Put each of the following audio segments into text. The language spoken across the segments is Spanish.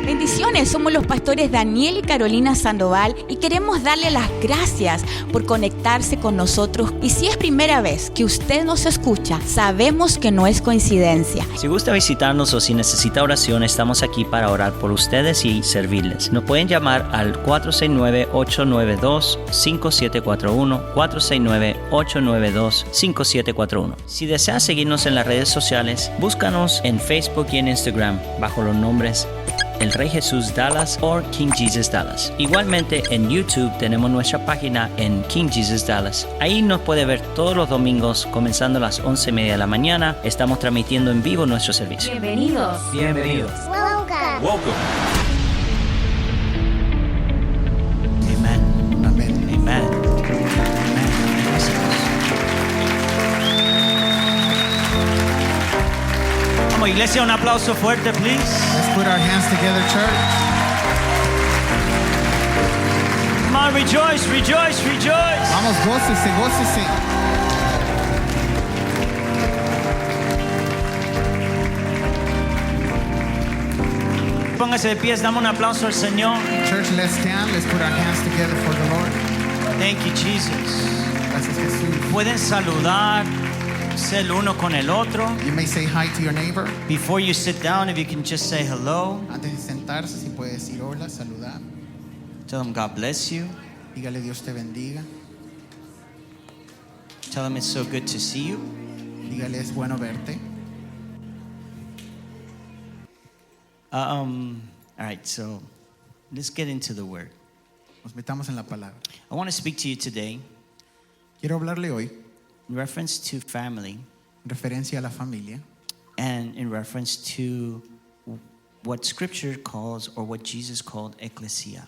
Bendiciones, somos los pastores Daniel y Carolina Sandoval y queremos darle las gracias por conectarse con nosotros. Y si es primera vez que usted nos escucha, sabemos que no es coincidencia. Si gusta visitarnos o si necesita oración, estamos aquí para orar por ustedes y servirles. Nos pueden llamar al 469-892-5741, 469-892-5741. Si desea seguirnos en las redes sociales, búscanos en Facebook y en Instagram bajo los nombres El Rey Jesús Dallas o King Jesus Dallas. Igualmente en YouTube tenemos nuestra página en King Jesus Dallas. Ahí nos puede ver todos los domingos comenzando a las 11:30 de la mañana. Estamos transmitiendo en vivo nuestro servicio. Bienvenidos. Bienvenidos. Welcome. Amen. Amén. Amen. Vamos, iglesia, un aplauso fuerte, please. Let's put our hands together, church. Come on, rejoice, rejoice, rejoice. Vamos, gócese, gócese. Póngase de pies, damos un aplauso al Señor. Church, let's stand. Let's put our hands together for the Lord. Thank you, Jesus. Gracias, Jesús. Pueden saludar el uno con el otro. You may say hi to your neighbor. Before you sit down, if you can just say hello. Antes de sentarse, si puede decir hola, saludar. Tell them God bless you. Dígale Dios te bendiga. Tell them it's so good to see you. Dígale es bueno verte. All right, so let's get into the word. Nos metamos en la palabra. I want to speak to you today Quiero hablarle hoy in reference to family en referencia a la familia and in reference to what Scripture calls or what Jesus called ecclesia.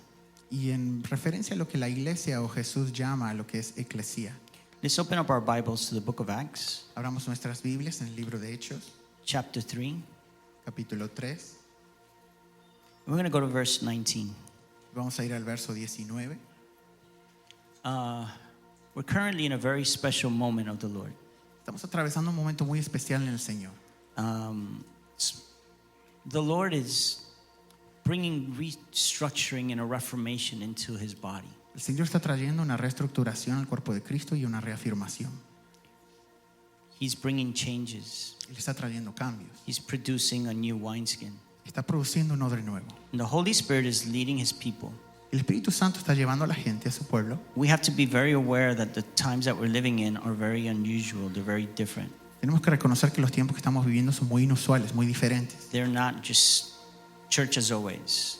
y en referencia a lo que la iglesia o Jesús llama a lo que es eclesía. Let's open up our Bibles to the book of Acts, Abramos nuestras Biblias en el libro de Hechos, chapter 3. capítulo 3. We're going to go to verse 19. Vamos a ir al verso 19. We're currently in a very special moment of the Lord. Estamos atravesando un momento muy especial en el Señor. The Lord is bringing restructuring and a reformation into His body. El Señor está trayendo una reestructuración al cuerpo de Cristo y una reafirmación. He's bringing changes. Él está trayendo cambios. He's producing a new wineskin. Está produciendo un odre nuevo. And the Holy Spirit is leading His people. El Espíritu Santo está llevando a la gente, a su pueblo. We have to be very aware that the times that we're living in are very unusual. They're very different. Tenemos que reconocer que los tiempos que estamos viviendo son muy inusuales, muy diferentes. They're not just church as always.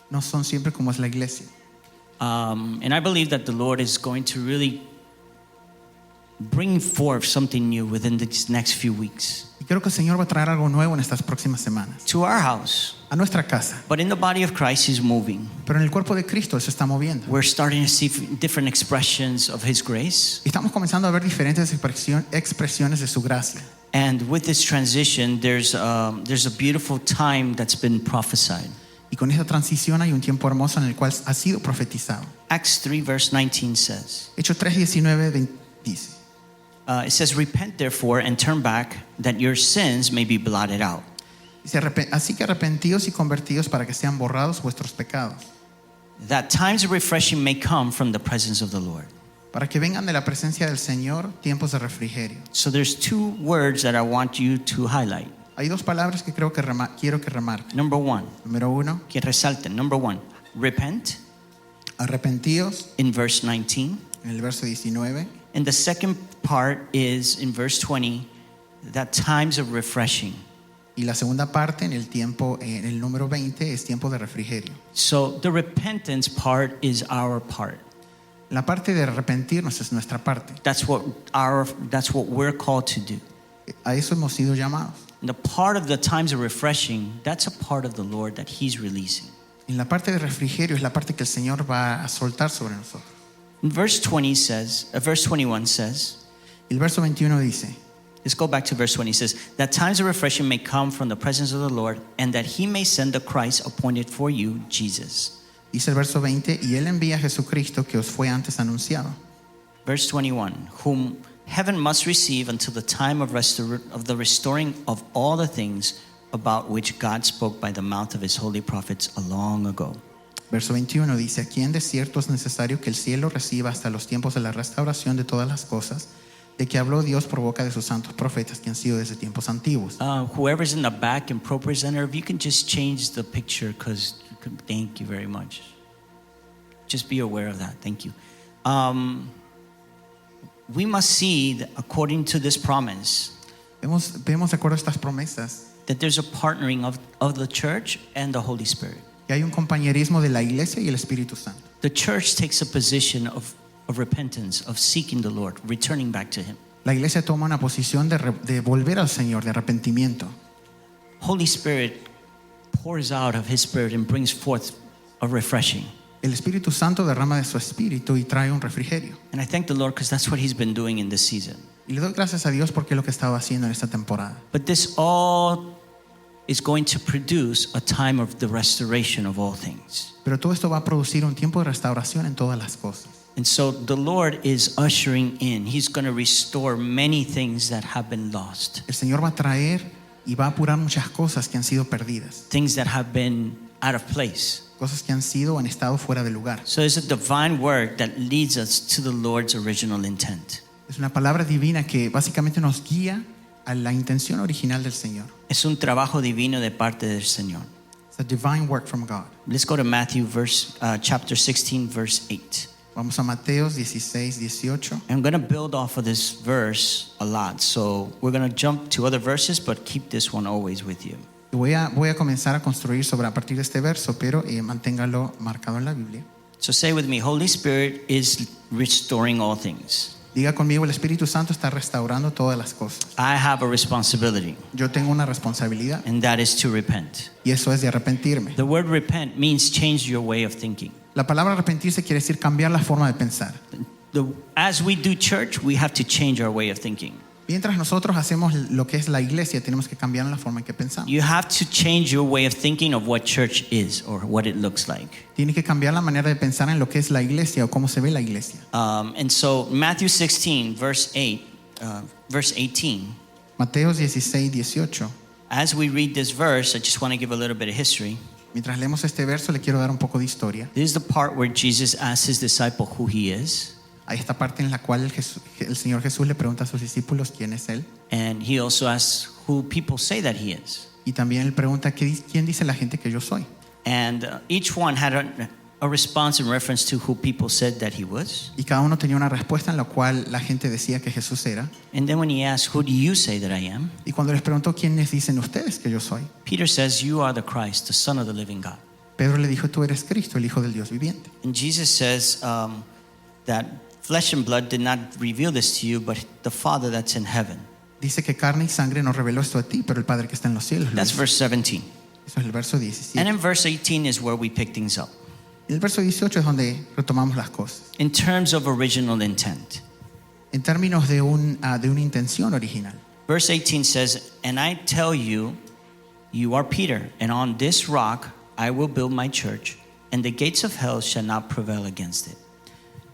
No son siempre como es la iglesia. And I believe that the Lord is going to really bring forth something new within these next few weeks Y creo que el Señor va a traer algo nuevo en estas próximas semanas. to our house. A nuestra casa. But in the body of Christ, He's moving. Pero en el cuerpo de Cristo se está moviendo. We're starting to see different expressions of His grace. Y estamos comenzando a ver diferentes expresiones de su gracia. And with this transition, there's a beautiful time that's been prophesied. Y con esta transición hay un tiempo hermoso en el cual ha sido profetizado. Acts 3 verse 19 says, Hechos 3:19 dice: it says, repent therefore and turn back, that your sins may be blotted out. Dice, así que arrepentíos y convertíos para que sean borrados vuestros pecados, That times of refreshing may come from the presence of the Lord. para que vengan de la presencia del Señor tiempos de refrigerio. So there's two words that I want you to highlight. Hay dos palabras que creo que quiero que remarquen. Number one, Número 1, que resalten. Number one, repent arrepentíos in verse 19. en el verso 19. And the second part is in verse 20, that times of refreshing. Y la segunda parte en el tiempo, en el número 20, es tiempo de refrigerio. So the repentance part is our part. La parte de arrepentirnos es nuestra parte. That's what we're called to do. A eso hemos sido llamados. And the part of the times of refreshing, that's a part of the Lord that He's releasing. En la parte de refrigerio es la parte que el Señor va a soltar sobre nosotros. And verse 21 says, El verso 21 dice: let's go back to verse 20. It says, that times of refreshing may come from the presence of the Lord, and that He may send the Christ appointed for you, Jesus. Dice el verso 20: y Él envía a Jesucristo que os fue antes anunciado. Verse 21, whom heaven must receive until the time of the restoring of all the things, about which God spoke by the mouth of his holy prophets long ago. Verso 21 dice, aquí en desierto es necesario que el cielo reciba hasta los tiempos de la restauración de todas las cosas, de que habló Dios por boca de sus santos profetas que han sido desde tiempos antiguos. Whoever's in the back in Pro Presenter, if you can just change the picture, because thank you very much. Just be aware of that. Thank you. We must see that according to this promise, Vemos de acuerdo a estas promesas that there's a partnering of the church and the Holy Spirit. que hay un compañerismo de la iglesia y el Espíritu Santo. The church takes a position of repentance, of seeking the Lord, returning back to him. La iglesia toma una posición de volver al Señor, de arrepentimiento. Holy Spirit pours out of his Spirit and brings forth a refreshing. El Espíritu Santo derrama de su espíritu y trae un refrigerio. And I thank the Lord because that's what he's been doing in this season. Y le doy gracias a Dios porque es lo que estaba haciendo en esta temporada. But this all is going to produce a time of the restoration of all things. Pero todo esto va a producir un tiempo de restauración en todas las cosas. And so the Lord is ushering in. He's going to restore many things that have been lost. El Señor va a traer y va a apurar muchas cosas que han sido perdidas, Things that have been out of place. cosas que han sido o han estado fuera de lugar. So it's a divine word that leads us to the Lord's original intent. Es una palabra divina que básicamente nos guía a la intención original del Señor. Es un trabajo divino de parte del Señor. It's a divine work from God. Let's go to Matthew chapter 16, verse 8. Vamos a Mateos 16, 18. I'm going to build off of this verse a lot. So we're going to jump to other verses, but keep this one always with you. Y voy a comenzar a construir sobre a partir de este verso, pero manténgalo marcado en la Biblia. So say with me, Holy Spirit is restoring all things. Diga conmigo, el Espíritu Santo está restaurando todas las cosas. I have a responsibility, Yo tengo una responsabilidad and that is to repent. y eso es de arrepentirme. The word repent means change your way of thinking. La palabra arrepentirse quiere decir cambiar la forma de pensar. As we do church, we have to change our way of thinking. Mientras nosotros hacemos lo que es la iglesia, tenemos que cambiar la forma en que pensamos. You have to change your way of thinking of what church is or what it looks like. Tiene que cambiar la manera de pensar en lo que es la iglesia o cómo se ve la iglesia. And so Matthew 16, verse 18. Mateos 16, 18. As we read this verse, I just want to give a little bit of history. Mientras leemos este verso, le quiero dar un poco de historia. This is the part where Jesus asks his disciple who he is. Hay esta parte en la cual el Señor Jesús le pregunta a sus discípulos quién es Él. And he also asks who people say that he is. Y también Él pregunta quién dice la gente que yo soy. And each one had a response in reference to who people said that he was. Y cada uno tenía una respuesta en la cual la gente decía que Jesús era. And then when he asked, who do you say that I am? Y cuando les preguntó quiénes dicen ustedes que yo soy, Peter says, you are the Christ, the Son of the living God. Pedro le dijo, tú eres Cristo, el Hijo del Dios viviente. And Jesus says that flesh and blood did not reveal this to you, but the Father that's in heaven. Dice que carne y sangre no reveló esto a ti, pero el Padre que está en los cielos. That's verse 17. Eso es el verso 17. And in verse 18 is where we pick things up. Y el verso 18 es donde retomamos las cosas. In terms of original intent. En términos de una intención original. Verse 18 says, and I tell you, you are Peter, and on this rock I will build my church, and the gates of hell shall not prevail against it.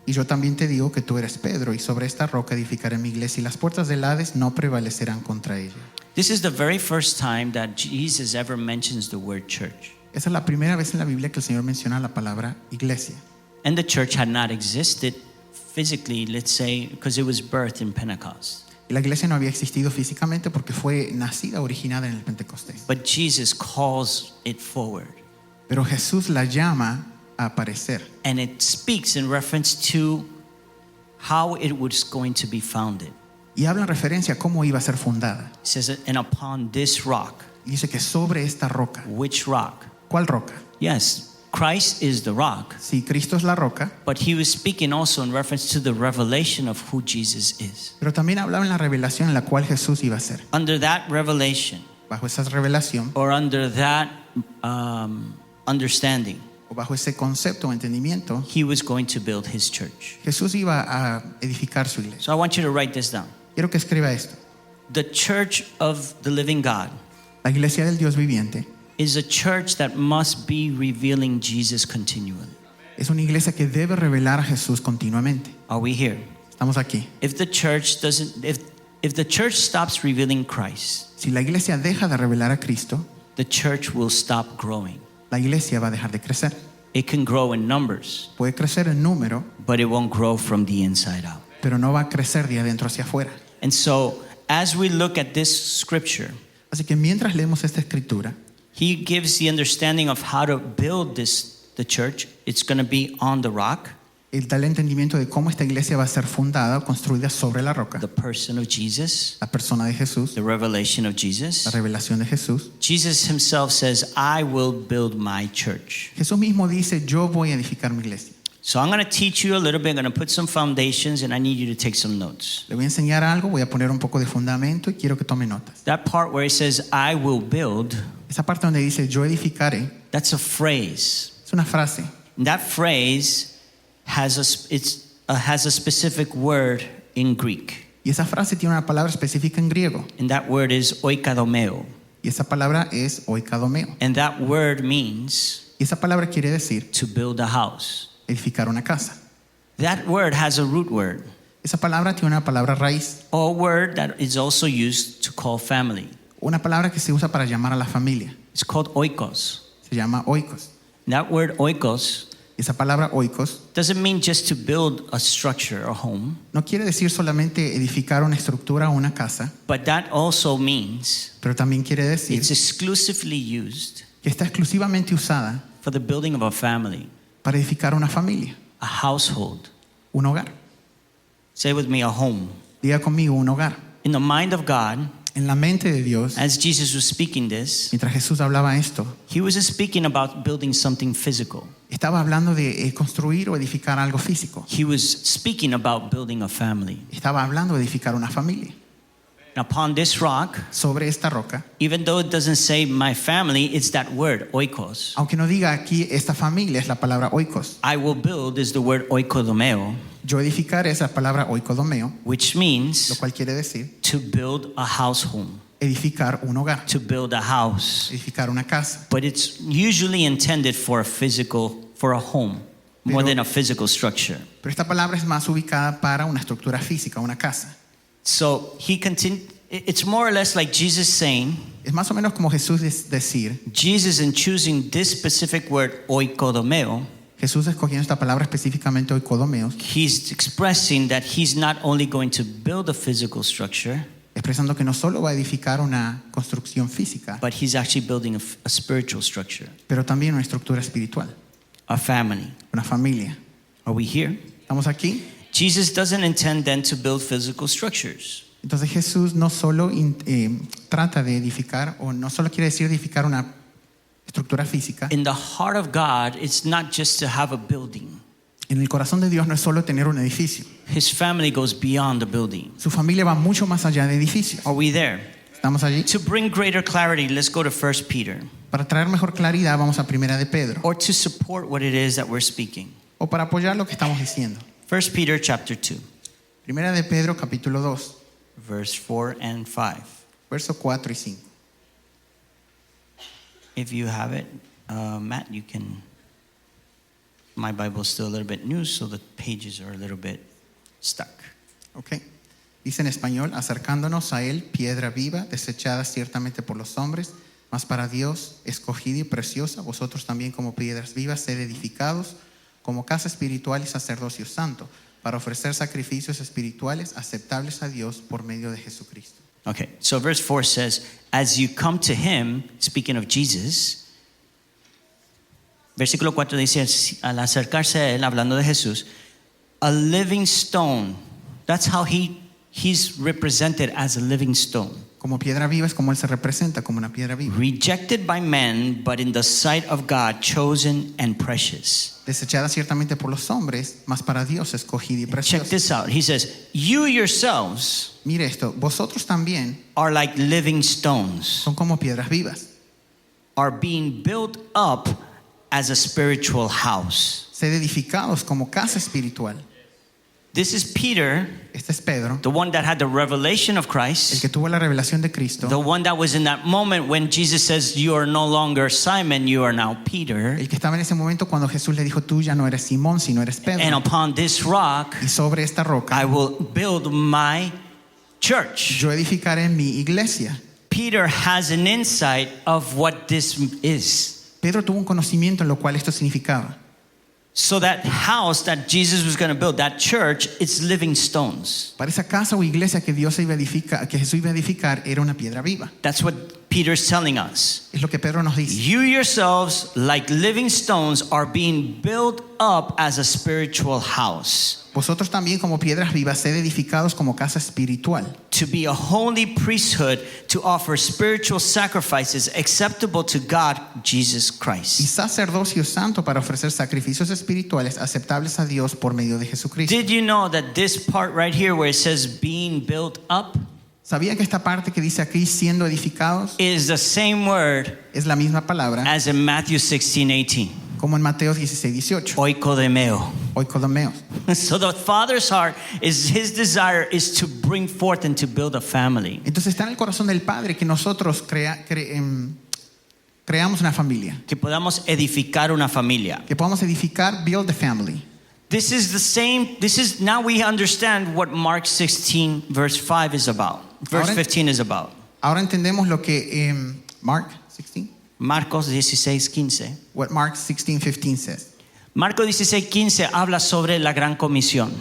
Y yo también te digo que tú eres Pedro, y sobre esta roca edificaré mi iglesia, y las puertas del Hades no prevalecerán contra ella. This is the very first time that Jesus ever mentions the word church. Esa es la primera vez en la Biblia que el Señor menciona la palabra iglesia. And the church had not existed physically, let's say, because it was birthed in Pentecost. Y la iglesia no había existido físicamente porque fue nacida, originada en el Pentecostés. But Jesus calls it forward. Pero Jesús la llama a aparecer. And it speaks in reference to how it was going to be founded. Y habla en referencia a cómo iba a ser fundada. It says, and upon this rock. Y dice que sobre esta roca. Which rock? ¿Cuál roca? Yes, Christ is the rock. Sí, Cristo es la roca. But he was speaking also in reference to the revelation of who Jesus is. Pero también hablaba en la revelación en la cual Jesús iba a ser. Under that revelation, Bajo esa revelación, or under that understanding, o bajo ese concepto o entendimiento, he was going to build his church. Jesús iba a edificar su iglesia. So I want you to write this down. Quiero que escriba esto. The church of the living God La iglesia del Dios viviente is a church that must be revealing Jesus continually. es una iglesia que debe revelar a Jesús continuamente. Are we here? Estamos aquí. If the church doesn't, if If the church stops revealing Christ, Si la iglesia deja de revelar a Cristo, the church will stop growing. la iglesia va a dejar de crecer. It can grow in numbers, Puede crecer en número, but it won't grow from the inside out. pero no va a crecer de adentro hacia afuera. And so, as we look at this scripture, Así que mientras leemos esta escritura, he gives the understanding of how to build the church. It's going to be on the rock, Él da el entendimiento de cómo esta iglesia va a ser fundada o construida sobre la roca. the person of Jesus, La persona de Jesús, the revelation of la Jesus. revelación de Jesús. Jesus himself says, I will build my church. Jesús mismo dice, yo voy a edificar mi iglesia. So I'm going to teach you a little bit. I'm going to put some foundations, and I need you to take some notes. Le voy a enseñar algo, voy a poner un poco de fundamento y quiero que tome notas. That part where it says, I will build, Esa parte donde dice, yo edificaré, that's a phrase. es una frase. And that phrase has a specific word in Greek. Y esa frase tiene una palabra específica en griego. And that word is oikadomeo. Y esa palabra es oikadomeo. And that word means Y esa palabra quiere decir to build a house. edificar una casa. That word has a root word, Esa palabra tiene una palabra raíz. or a word that is also used to call family. Una palabra que se usa para llamar a la familia. It's called oikos. Se llama oikos. And that word oikos Esa palabra oikos doesn't mean just to build a structure or home, no quiere decir solamente edificar una estructura o una casa, but that also means pero también quiere decir it's exclusively used que está exclusivamente usada for the building of a family, para edificar una familia, a household. un hogar. Say with me, a home. Diga conmigo, un hogar. In the mind of God, En la mente de Dios, as Jesus was speaking this, mientras Jesús hablaba esto, he wasn't speaking about building something physical. estaba hablando de construir o edificar algo físico. He was speaking about building a family. Estaba hablando de edificar una familia. And upon this rock, Sobre esta roca, even though it doesn't say my family, it's that word, oikos. aunque no diga aquí esta familia, es la palabra oikos. I will build is the word oikodomeo, Yo edificaré es la palabra oikodomeo, which lo means cual quiere decir to build a house home, edificar un hogar, to build a house. edificar una casa. But it's usually intended for a home, more than a physical structure. Pero esta palabra es más ubicada para una estructura física, una casa. So it's more or less like Jesus saying, Es más o menos como Jesús decir, Jesus in choosing this specific word oikodomeo, Jesús escogiendo esta palabra específicamente oikodomeos, he's expressing that he's not only going to build a physical structure, expresando que no solo va a edificar una construcción física, but he's actually building a spiritual structure, pero también una estructura espiritual, a family. una familia. Are we here? ¿Estamos aquí? Jesus doesn't intend then to build physical structures. Entonces Jesús no solo trata de edificar, o no solo quiere decir edificar una estructura física. In the heart of God, it's not just to have a building. En el corazón de Dios no es solo tener un edificio. His family goes beyond the building. Su familia va mucho más allá de edificios. Are we there? ¿Estamos allí? To bring greater clarity, let's go to 1 Peter. Para traer mejor claridad vamos a Primera de Pedro, Or to support what it is that we're speaking. o para apoyar lo que estamos diciendo. 1 Peter chapter 2, Primera de Pedro capítulo 2, verse 4 and 5. versos 4 y 5. If you have it, Matt, you can. My Bible's still a little bit new, so the pages are a little bit stuck. Okay. Dice en español, acercándonos a él, piedra viva, desechada ciertamente por los hombres, mas para Dios escogida y preciosa, vosotros también como piedras vivas, sed edificados como casa espiritual y sacerdocio santo, para ofrecer sacrificios espirituales aceptables a Dios por medio de Jesucristo. Okay, so verse 4 says, as you come to him, speaking of Jesus, versículo 4 dice, al acercarse a él, hablando de Jesús, a living stone. That's how he's represented as a living stone. Como piedra viva es como él se representa, como una piedra viva. Rejected by men, but in the sight of God, chosen and precious. Desechada ciertamente por los hombres, mas para Dios escogida y Check preciosa. this out. He says, you yourselves Mire esto, vosotros también are like living stones, son como piedras vivas. are being built up as a spiritual house. Sed edificados como casa espiritual. This is Peter, Este es Pedro, the one that had the revelation of el Christ, que tuvo la revelación de Cristo, the one that was in that moment when Jesus says, you are no longer Simon, you are now Peter. el que estaba en ese momento cuando Jesús le dijo, tú ya no eres Simón, sino eres And Pedro. upon this rock, Y sobre esta roca I will build my church. Yo edificaré mi iglesia. Peter has an insight of what this is. Pedro tuvo un conocimiento en lo cual esto significaba. So that house that Jesus was going to build, that church, it's living stones. Para esa casa o iglesia que Jesús iba a edificar, era una piedra viva. That's what Peter's telling us. Es lo que Pedro nos dice. You yourselves, like living stones, are being built up as a spiritual house. Vosotros también como piedras vivas sed edificados como casa espiritual. To be a holy priesthood, to offer spiritual sacrifices acceptable to God, Jesus Y Christ. sacerdocio santo para ofrecer sacrificios espirituales aceptables a Dios por medio de Jesucristo. Did you know that this part right here where it says being built up ¿Sabía que esta parte que dice aquí siendo edificados is the same word es la misma palabra as in Matthew 16:18? como en Mateo 16:18? Oikodomeo. Oikodomeos. So the Father's heart is his desire is to bring forth and to build a family. Entonces está en el corazón del Padre que nosotros creamos una familia, Que podamos edificar una familia. que podamos edificar, build a family. This is now we understand what Mark 16 verse 5 is about. Verse Ahora- 15 is about. Ahora entendemos lo que Mark 16, Marcos 16:15. what Mark 16:15 says. Marcos 16:15 habla sobre la gran comisión.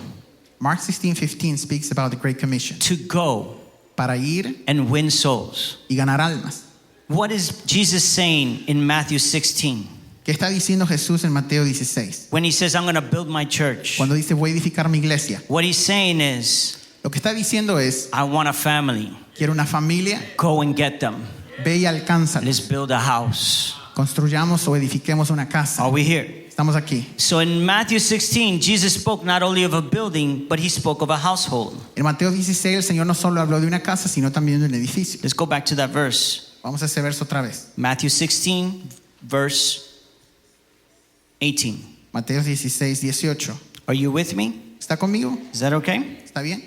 Mark 16:15 speaks about the Great Commission, To go para ir and win souls. y ganar almas. What is Jesus saying in Matthew 16? ¿Qué está diciendo Jesús en Mateo 16? When he says, I'm going to build my church. Cuando dice voy a edificar mi iglesia, What he's saying is, lo que está diciendo es I want a family. quiero una familia, Go and get them. ve y alcánzala. Let's build a house. Construyamos o edifiquemos una casa. Are we here? Estamos aquí. So in Matthew 16, Jesus spoke not only of a building, but he spoke of a household. En Mateo 16 el Señor no solo habló de una casa, sino también de un edificio. Let's go back to that verse. Vamos a ese verso otra vez. Matthew 16, verse 18. Mateo 16:18. Are you with me? ¿Está conmigo? Is that okay? ¿Está bien?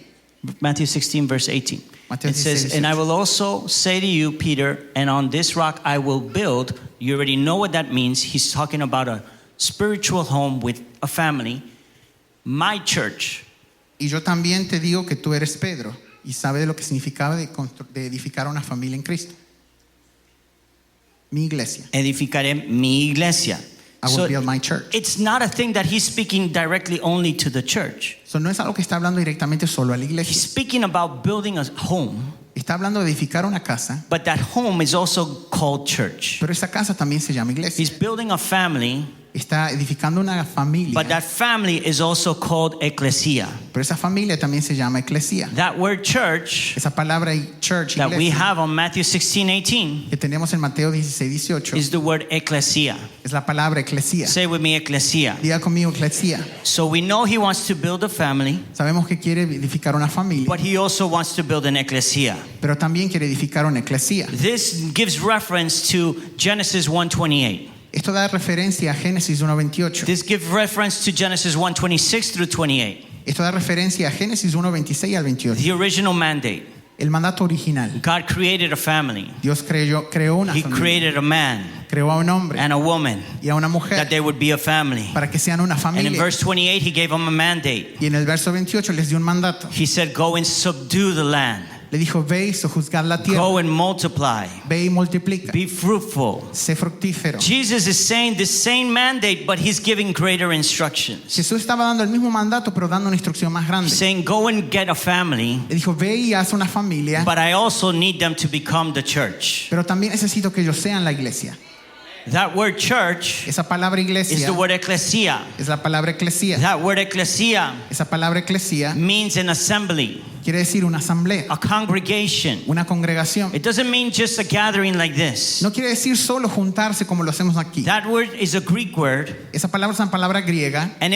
Matthew 16, verse 18. Mateo It says, 16, and I will also say to you, Peter, and on this rock I will build. You already know what that means. He's talking about a spiritual home with a family. My church. Y yo también te digo que tú eres Pedro, y sabe de lo que significaba de edificar una familia en Cristo. Mi iglesia. Edificaré mi iglesia. I will So build my church. it's not a thing that he's speaking directly only to the church. So, no es algo que está hablando directamente solo a la He's iglesia. speaking about building a home, Está hablando de edificar una casa, but that home is also called church. pero esa casa también se llama iglesia. He's building a family, Está edificando una familia, but that family is also called ecclesia. pero esa familia también se llama eclesia. That word church Esa palabra church, that we iglesia, have on Matthew 16:18 que tenemos en Mateo 16:18, is the word ecclesia. es la palabra eclesia. Say with me, ecclesia. Diga conmigo eclesia. So we know he wants to build a family, Sabemos que quiere edificar una familia, but he also wants to build an ecclesia. pero también quiere edificar una eclesia. This gives reference to Genesis 1:28. Esto da referencia a Génesis 1:28. This gives reference to Genesis 1:26 through 28. Esto da referencia a Génesis 1:26 al 28. The original mandate. El mandato original. God created a family. Dios creó una He familia. created a man Creó a un hombre and a woman y a una that mujer they would be a family. para que sean una And in familia. verse 28, he gave them a mandate. Y en el verso 28 les dio un mandato. He said, go and subdue the land. Le dijo, ve y sojuzgad la tierra. Go and multiply. Ve y multiplica. Be fruitful. Sé fructífero. Jesus is saying the same mandate, but he's giving greater instructions. Jesús estaba dando el mismo mandato, pero dando una instrucción más grande. He's saying, go and get a family, Le dijo, ve y haz una familia, but I also need them to become the church. pero también necesito que ellos sean la iglesia. That word church Esa palabra is iglesia the word ecclesia. es la palabra eclesia. That word ecclesia Esa palabra eclesia means an assembly, quiere decir una asamblea, a congregation. una congregación. It doesn't mean just a gathering like this. No quiere decir solo juntarse como lo hacemos aquí. That word is a Greek word, Esa palabra es una palabra griega and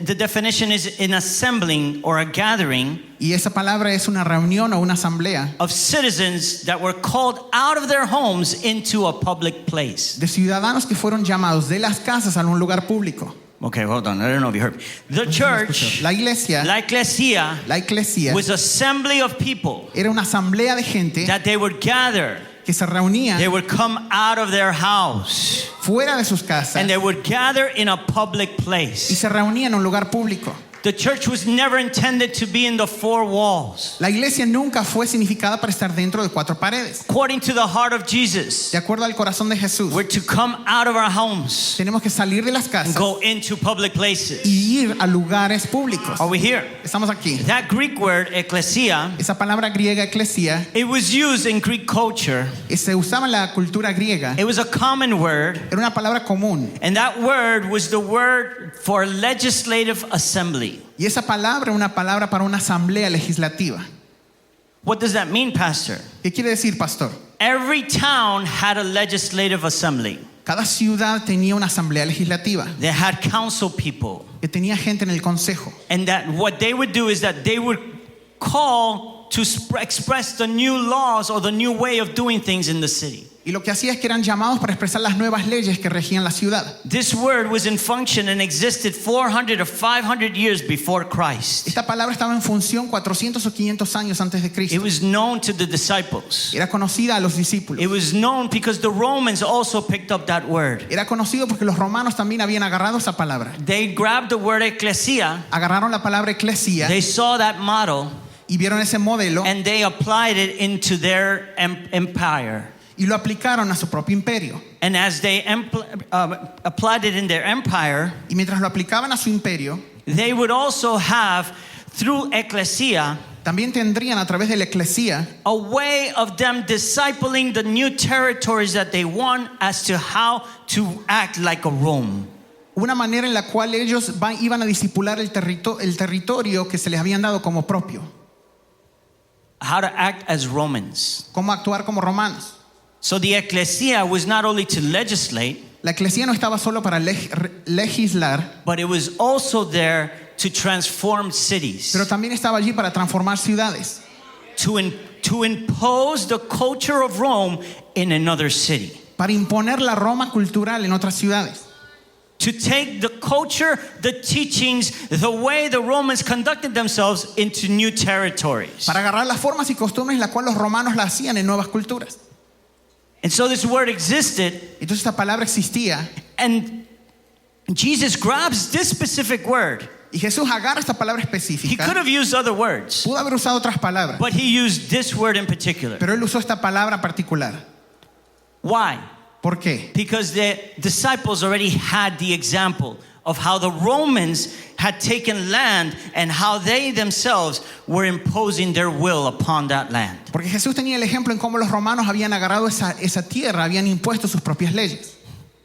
the definition is an assembling or a gathering y esa palabra es una reunión o una asamblea of citizens that were called out of their homes into a public place. de ciudadanos que fueron llamados de las casas a un lugar público. Okay, hold on. I don't know if you heard me. The church, La iglesia, la ecclesia, la iglesia was an assembly of people era una asamblea de gente that they would gather. que se reunía They would come out of their house fuera de sus casas and they would gather in a public y place. se reunía en un lugar público. The church was never intended to be in the four walls. La iglesia nunca fue significada para estar dentro de cuatro paredes. According to the heart of Jesus, De acuerdo al corazón de Jesús, we're to come out of our homes tenemos que salir de las and casas go into public places. y ir a lugares públicos. Are we here? Estamos aquí. That Greek word, ecclesia, Esa palabra griega eclesia it was used in Greek culture. se usaba en la cultura griega. It was a common word, Era una palabra común. and that word was the word for legislative assembly. Y esa palabra es una palabra para una asamblea legislativa. What does that mean, Pastor? ¿Qué quiere decir, pastor? Every town had a legislative assembly. Cada ciudad tenía una asamblea legislativa They had council people. que tenía gente en el consejo. And that what they would do is that they would call to express the new laws or the new way of doing things in the city. Y lo que hacía es que eran llamados para expresar las nuevas leyes que regían la ciudad. This word was in function and existed 400 or 500 years before Christ. Esta palabra estaba en función 400 o 500 años antes de It Cristo. was known to the disciples. Era conocida a los discípulos. It was known because the Romans also picked up that word. Era conocido porque los romanos también habían agarrado esa palabra. They grabbed the word ecclesia, Agarraron la palabra eclesia they saw that model, y vieron ese modelo and they applied it into their empire. y lo aplicaron a su propio imperio. And as they applied it in their empire, Y mientras lo aplicaban a su imperio, they would also have, through ecclesia, también tendrían a través de la eclesia a way of them discipling the new territories that they won as to how to act like a Rome. una manera en la cual ellos iban a discipular el territorio que se les habían dado como propio. How to act as Romans. Cómo actuar como romanos. So the ecclesia was not only to legislate, La eclesia no estaba solo para legislar, but it was also there to transform cities, pero también estaba allí para transformar ciudades, to impose the culture of Rome in another city, para imponer la Roma cultural en otras ciudades, to take the culture, the teachings, the way the Romans conducted themselves into new territories. para agarrar las formas y costumbres las cuales los romanos la hacían en nuevas culturas. And so this word existed, Entonces esta palabra existía and Jesus grabs this specific word. y Jesús agarra esta palabra He could específica. have used other words, Pudo haber usado otras palabras, but he used this word in particular. pero él usó esta palabra particular. Why? ¿Por qué? Because the disciples already had the example of how the Romans had taken land and how they themselves were imposing their will upon that land. Porque Jesús tenía el ejemplo en cómo los romanos habían agarrado esa tierra, habían impuesto sus propias leyes.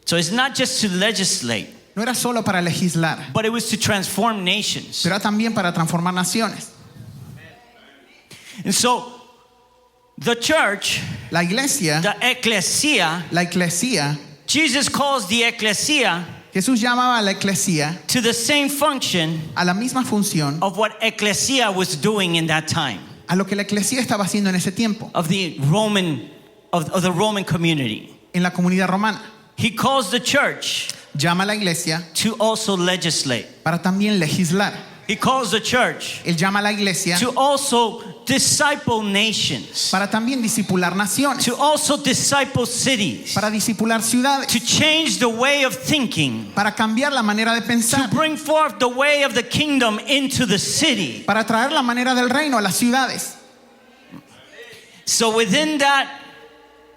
So it's not just to legislate, No era solo para legislar, but it was to transform nations. pero era también para transformar naciones. And so the church, La iglesia, the ecclesia, la eclesia, Jesus calls the ecclesia Jesús llamaba a la eclesia to the same function a la misma función of what ecclesia was doing in that time, a lo que la eclesia estaba haciendo en ese tiempo, of the Roman community. en la comunidad romana. He calls the church Llama a la iglesia to also legislate. para también legislar. He calls the church Él llama a la iglesia to also disciple nations, para también discipular naciones, to also disciple cities, para discipular ciudades, to change the way of thinking, para cambiar la manera de to pensar, bring forth the way of the kingdom into the city. para traer la manera del reino a las ciudades. So within that,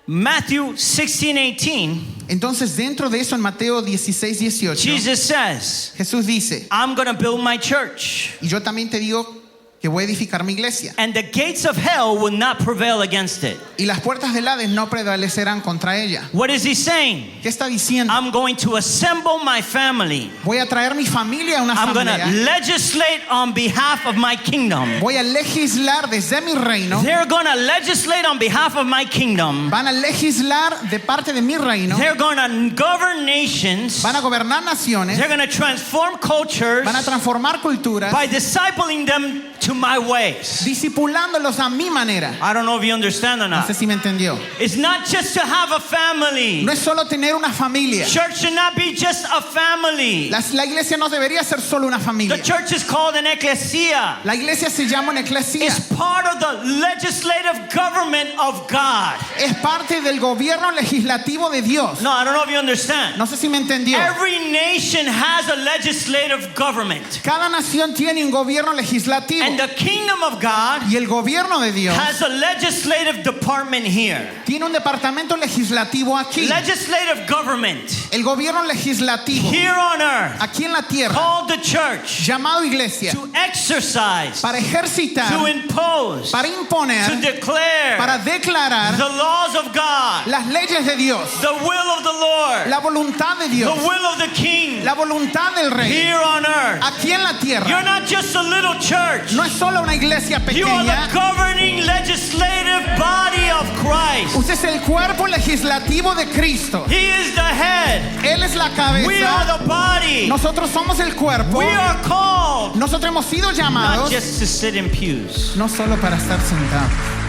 Matthew 16:18, Entonces dentro de eso en Mateo 16:18 Jesus says, Jesús dice, I'm going to build my church, y yo también te digo que voy a edificar mi iglesia and the gates of hell will not prevail against it. y las puertas del Hades no prevalecerán contra ella. What is he saying? ¿Qué está diciendo? I'm going to assemble my family. Voy a traer mi familia a una I'm going to asamblea. legislate on behalf of my kingdom. Voy a legislar desde mi reino. They're going to legislate on behalf of my kingdom. Van a legislar de parte de mi reino. They're going to govern nations. Van a gobernar naciones. They're going to transform cultures Van a transformar culturas by discipling them to my ways. discipulándolos a mi manera. I don't know if you understand or No not. sé si me entendió. It's not just to have a family. No es solo tener una familia. Church should not be just a family. La iglesia no debería ser solo una The familia. church is called an ecclesia. La iglesia se llama una eclesia. It's part of the legislative government of God. Es parte del gobierno legislativo de Dios. No, I don't know if you understand. No sé si me entendió. Every nation has a legislative government. Cada nación tiene un gobierno legislativo. And the kingdom of God Y el gobierno de Dios has a legislative department here. tiene un departamento legislativo aquí. Legislative government El gobierno legislativo here on earth aquí en la tierra, called the church llamado iglesia, to exercise, para ejercitar, to impose, para to imponer, declare para declarar the laws of God, las leyes de Dios, the will of the Lord, la voluntad de the Dios, will of the King la voluntad del Rey here on earth. aquí en la You're tierra. not just a little church. No es solo una iglesia You are pequeña. the governing legislative body of Christ. Usted es el cuerpo legislativo de Cristo. He is the head. Él es la We are cabeza. the body. Nosotros somos el cuerpo. We are called Nosotros hemos sido not llamados just to sit in pews. no solo para estar sentados.